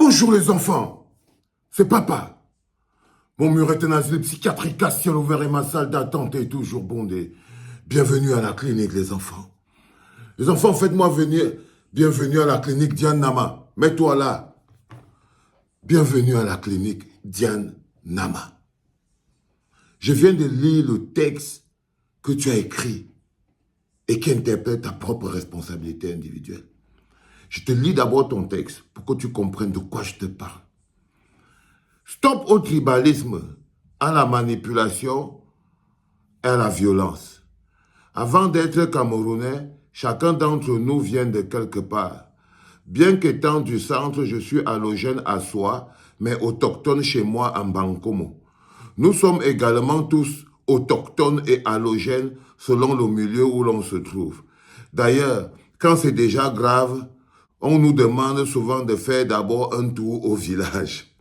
Bonjour les enfants, c'est papa. Mon mur est un asile psychiatrique à ciel ouvert et ma salle d'attente est toujours bondée. Bienvenue à la clinique les enfants. Les enfants, faites-moi venir. Bienvenue à la clinique Diane Nama. Mets-toi là. Bienvenue à la clinique Diane Nama. Je viens de lire le texte que tu as écrit et qui interpelle ta propre responsabilité individuelle. Je te lis d'abord ton texte pour que tu comprennes de quoi je te parle. Stop au tribalisme, à la manipulation et à la violence. Avant d'être Camerounais, chacun d'entre nous vient de quelque part. Bien qu'étant du centre, je suis allogène à Soi, mais autochtone chez moi en Bankomo. Nous sommes également tous autochtones et allogènes selon le milieu où l'on se trouve. D'ailleurs, quand c'est déjà grave, on nous demande souvent de faire d'abord un tour au village.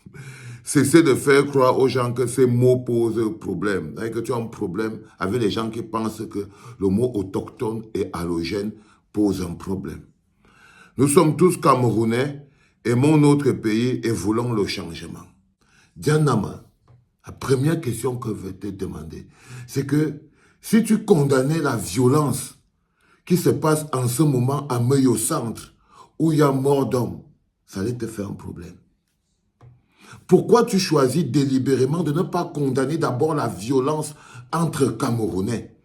Cessez de faire croire aux gens que ces mots posent problème. Que tu as un problème avec les gens qui pensent que le mot autochtone et allogène pose un problème. Nous sommes tous Camerounais, aimons notre pays et voulons le changement. Diane Nama, la première question que je vais te demander, c'est que si tu condamnais la violence qui se passe en ce moment à Meyo Centre, où il y a mort d'hommes, ça allait te faire un problème. Pourquoi tu choisis délibérément de ne pas condamner d'abord la violence entre Camerounais?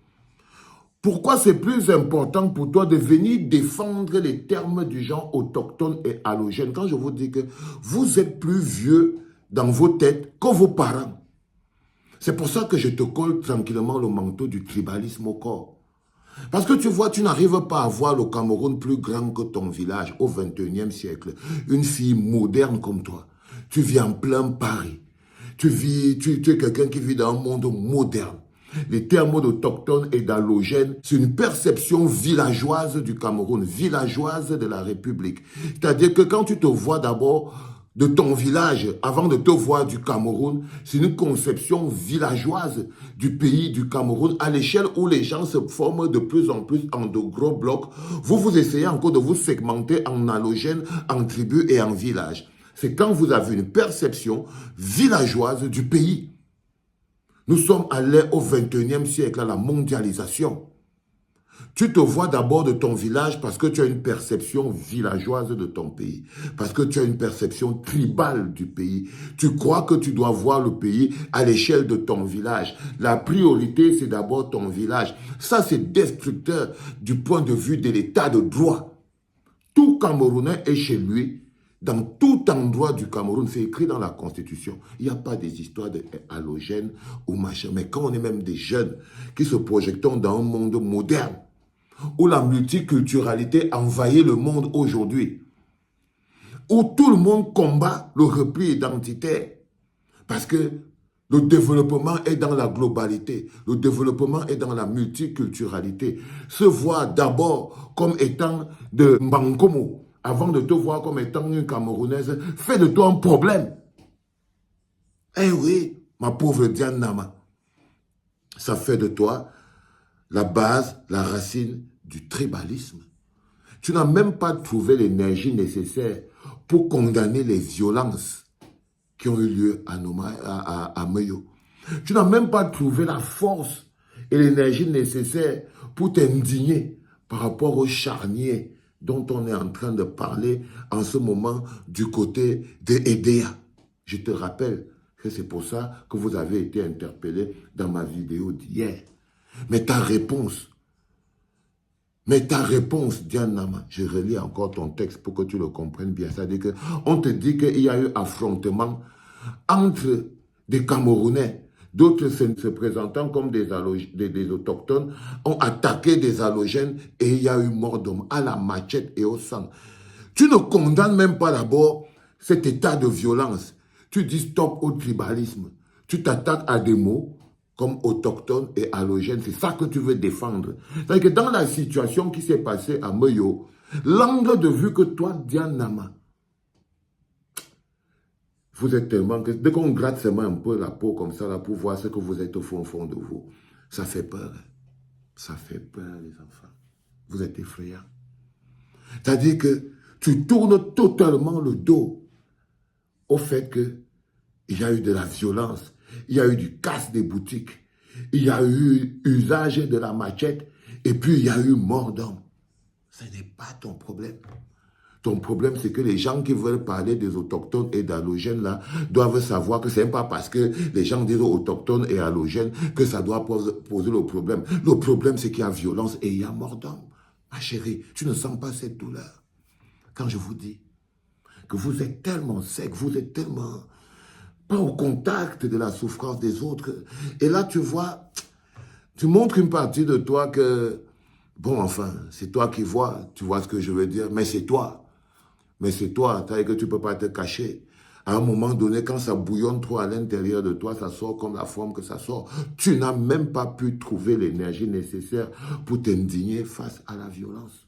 Pourquoi c'est plus important pour toi de venir défendre les termes du genre autochtone et allogène quand je vous dis que vous êtes plus vieux dans vos têtes que vos parents? C'est pour ça que je te colle tranquillement le manteau du tribalisme au corps. Parce que tu vois, tu n'arrives pas à voir le Cameroun plus grand que ton village au XXIe siècle. Une fille moderne comme toi. Tu vis en plein Paris. Tu es quelqu'un qui vit dans un monde moderne. Les termes d'autochtone et d'allogène, c'est une perception villageoise du Cameroun, villageoise de la République. C'est-à-dire que quand tu te vois d'abord de ton village, avant de te voir du Cameroun, c'est une conception villageoise du pays du Cameroun à l'échelle où les gens se forment de plus en plus en de gros blocs. Vous essayez encore de vous segmenter en allogène, en tribus et en villages. C'est quand vous avez une perception villageoise du pays. Nous sommes allés au XXIe siècle, à la mondialisation. Tu te vois d'abord de ton village parce que tu as une perception villageoise de ton pays. Parce que tu as une perception tribale du pays. Tu crois que tu dois voir le pays à l'échelle de ton village. La priorité, c'est d'abord ton village. Ça, c'est destructeur du point de vue de l'état de droit. Tout Camerounais est chez lui. Dans tout endroit du Cameroun, c'est écrit dans la Constitution. Il n'y a pas des histoires d'halogènes ou machin. Mais quand on est même des jeunes qui se projettent dans un monde moderne, où la multiculturalité envahit le monde aujourd'hui, où tout le monde combat le repli identitaire, parce que le développement est dans la globalité, le développement est dans la multiculturalité. Se voir d'abord comme étant de Mbankomo, avant de te voir comme étant une Camerounaise, fait de toi un problème. Eh oui, ma pauvre Diane Nama, ça fait de toi la base, la racine du tribalisme. Tu n'as même pas trouvé l'énergie nécessaire pour condamner les violences qui ont eu lieu à Meyo. Tu n'as même pas trouvé la force et l'énergie nécessaire pour t'indigner par rapport au charnier dont on est en train de parler en ce moment du côté de EDEA. Je te rappelle que c'est pour ça que vous avez été interpellé dans ma vidéo d'hier. Mais ta réponse, Diane Nama, je relis encore ton texte pour que tu le comprennes bien. C'est-à-dire qu'on te dit qu'il y a eu affrontement entre des Camerounais, d'autres se présentant comme des autochtones, ont attaqué des allogènes et il y a eu mort d'homme à la machette et au sang. Tu ne condamnes même pas d'abord cet état de violence. Tu dis stop au tribalisme. Tu t'attaques à des mots comme autochtone et allogène. C'est ça que tu veux défendre. C'est-à-dire que dans la situation qui s'est passée à Meyo, l'angle de vue que toi, Diane Nama, vous êtes tellement que dès qu'on gratte seulement un peu la peau comme ça là, pour voir ce que vous êtes au fond de vous, ça fait peur. Ça fait peur, les enfants. Vous êtes effrayants. C'est-à-dire que tu tournes totalement le dos au fait qu'il y a eu de la violence, il y a eu du casse des boutiques, il y a eu usage de la machette, et puis il y a eu mort d'homme. Ce n'est pas ton problème. Ton problème, c'est que les gens qui veulent parler des autochtones et d'halogènes, là, doivent savoir que ce n'est pas parce que les gens disent autochtones et halogènes que ça doit poser le problème. Le problème, c'est qu'il y a violence et il y a mort d'homme. Ma chérie, tu ne sens pas cette douleur. Quand je vous dis que vous êtes tellement sec, vous êtes tellement pas au contact de la souffrance des autres. Et là, tu vois, tu montres une partie de toi que, bon, enfin, c'est toi qui vois, tu vois ce que je veux dire, mais c'est toi. Mais c'est toi, t'as dit que tu ne peux pas te cacher. À un moment donné, quand ça bouillonne trop à l'intérieur de toi, ça sort comme la forme que ça sort. Tu n'as même pas pu trouver l'énergie nécessaire pour t'indigner face à la violence.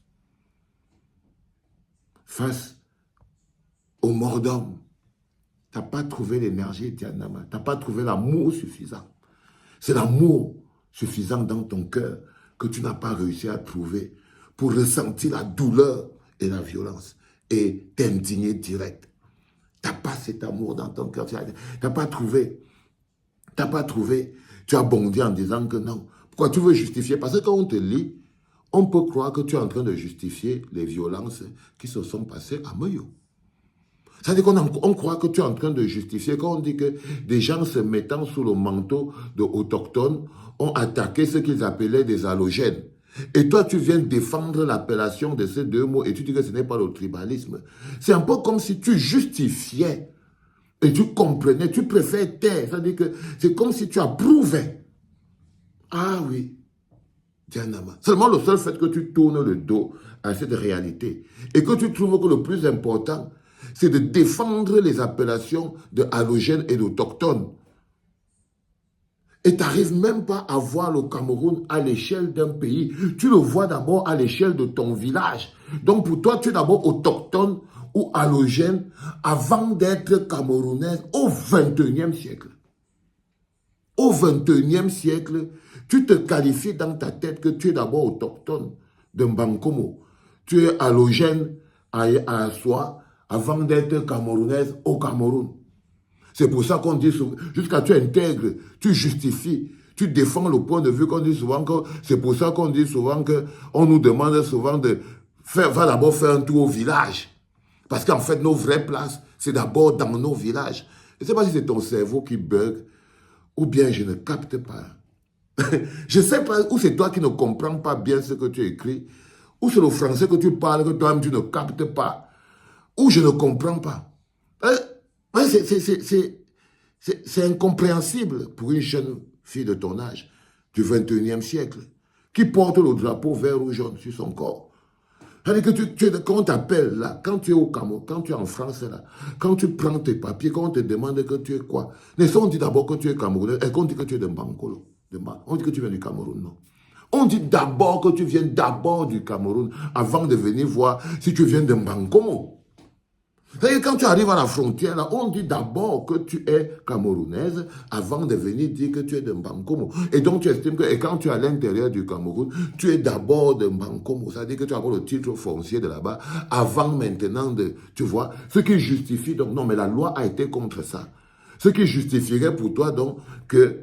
Face aux morts d'hommes. Tu n'as pas trouvé l'énergie, Dianama. Tu n'as pas trouvé l'amour suffisant. C'est l'amour suffisant dans ton cœur que tu n'as pas réussi à trouver pour ressentir la douleur et la violence et t'indigner direct. Tu n'as pas cet amour dans ton cœur. Tu n'as pas trouvé. Tu n'as pas trouvé. Tu as bondi en disant que non. Pourquoi tu veux justifier? Parce que quand on te lit, on peut croire que tu es en train de justifier les violences qui se sont passées à Moyo. C'est-à-dire qu'on croit que tu es en train de justifier, quand on dit que des gens se mettant sous le manteau de autochtones ont attaqué ce qu'ils appelaient des halogènes. Et toi, tu viens défendre l'appellation de ces deux mots et tu dis que ce n'est pas le tribalisme. C'est un peu comme si tu justifiais et tu comprenais, tu préfères taire. C'est-à-dire que c'est comme si tu approuvais. Ah oui, Dianama. Seulement le seul fait que tu tournes le dos à cette réalité et que tu trouves que le plus important, c'est de défendre les appellations de halogènes et d'autochtones. Et tu n'arrives même pas à voir le Cameroun à l'échelle d'un pays. Tu le vois d'abord à l'échelle de ton village. Donc pour toi, tu es d'abord autochtone ou halogène avant d'être camerounaise au XXIe siècle. Au XXIe siècle, tu te qualifies dans ta tête que tu es d'abord autochtone de Mbankomo. Tu es halogène à soi avant d'être camerounaise au Cameroun. C'est pour ça qu'on dit souvent, jusqu'à tu intègres, tu justifies, tu défends le point de vue qu'on dit souvent que, c'est pour ça qu'on dit souvent que, on nous demande souvent de va d'abord faire un tour au village. Parce qu'en fait, nos vraies places, c'est d'abord dans nos villages. Je ne sais pas si c'est ton cerveau qui bug, ou bien je ne capte pas. Je ne sais pas, ou c'est toi qui ne comprends pas bien ce que tu écris, ou c'est le français que tu parles, que toi-même tu ne captes pas. Ou je ne comprends pas. C'est incompréhensible pour une jeune fille de ton âge, du 21e siècle, qui porte le drapeau vert ou jaune sur son corps. C'est-à-dire que quand on t'appelle là, quand tu es au Cameroun, quand tu es en France là, quand tu prends tes papiers, quand on te demande que tu es quoi, on dit d'abord que tu es Camerounais, et qu'on dit que tu es de Mbankolo. On dit que tu viens du Cameroun, non. On dit d'abord que tu viens d'abord du Cameroun, avant de venir voir si tu viens de Mbankomo. C'est-à-dire quand tu arrives à la frontière, là, on dit d'abord que tu es camerounaise avant de venir dire que tu es de Mbankomo. Et donc tu estimes que et quand tu es à l'intérieur du Cameroun, tu es d'abord de Mbankomo. C'est-à-dire que tu as encore le titre foncier de là-bas avant maintenant de... Tu vois, ce qui justifie donc... Non, mais la loi a été contre ça. Ce qui justifierait pour toi donc que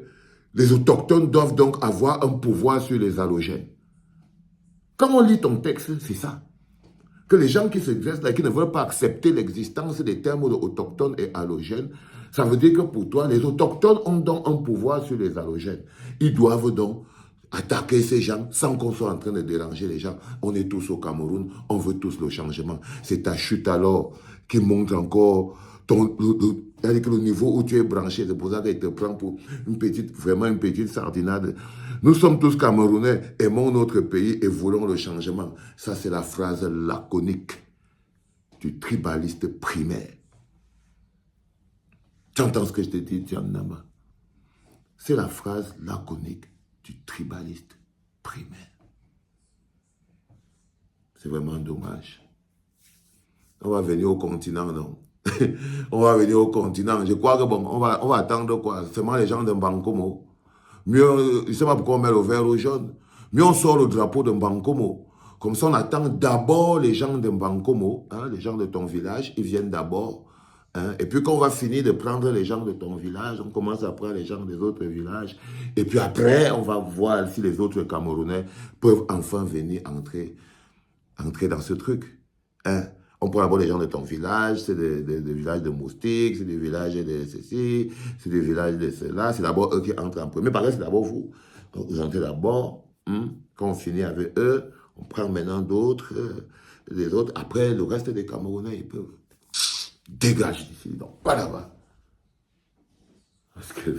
les autochtones doivent donc avoir un pouvoir sur les halogènes. Quand on lit ton texte, c'est ça. Que les gens qui s'exercent là, qui ne veulent pas accepter l'existence des termes de autochtones et halogènes, ça veut dire que pour toi, les autochtones ont donc un pouvoir sur les halogènes. Ils doivent donc attaquer ces gens sans qu'on soit en train de déranger les gens. On est tous au Cameroun, on veut tous le changement. C'est ta chute alors qui montre encore le niveau où tu es branché. C'est pour ça qu'il te prend pour vraiment une petite sardinade. Nous sommes tous Camerounais, aimons notre pays et voulons le changement. Ça, c'est la phrase laconique du tribaliste primaire. Tu entends ce que je te dis, Dianama? C'est la phrase laconique du tribaliste primaire. C'est vraiment dommage. On va venir au continent, non? On va venir au continent. Je crois que bon, on va attendre quoi? Seulement les gens de Mbankomo. Mieux, je ne sais pas pourquoi on met le vert au jaune. Mieux on sort le drapeau de Mbankomo. Comme ça, on attend d'abord les gens de Mbankomo, hein, les gens de ton village, ils viennent d'abord Hein. Et puis quand on va finir de prendre les gens de ton village, on commence à prendre les gens des autres villages. Et puis après, on va voir si les autres Camerounais peuvent enfin venir entrer dans ce truc. Hein. On prend d'abord les gens de ton village, c'est des villages de moustiques, c'est des villages de ceci, c'est des villages de cela. C'est d'abord eux qui entrent en premier. Par contre, c'est d'abord vous. Donc, vous entrez d'abord. Quand on finit avec eux, on prend maintenant d'autres, les autres. Après, le reste des Camerounais, ils peuvent dégager d'ici. Donc, pas là-bas. Parce que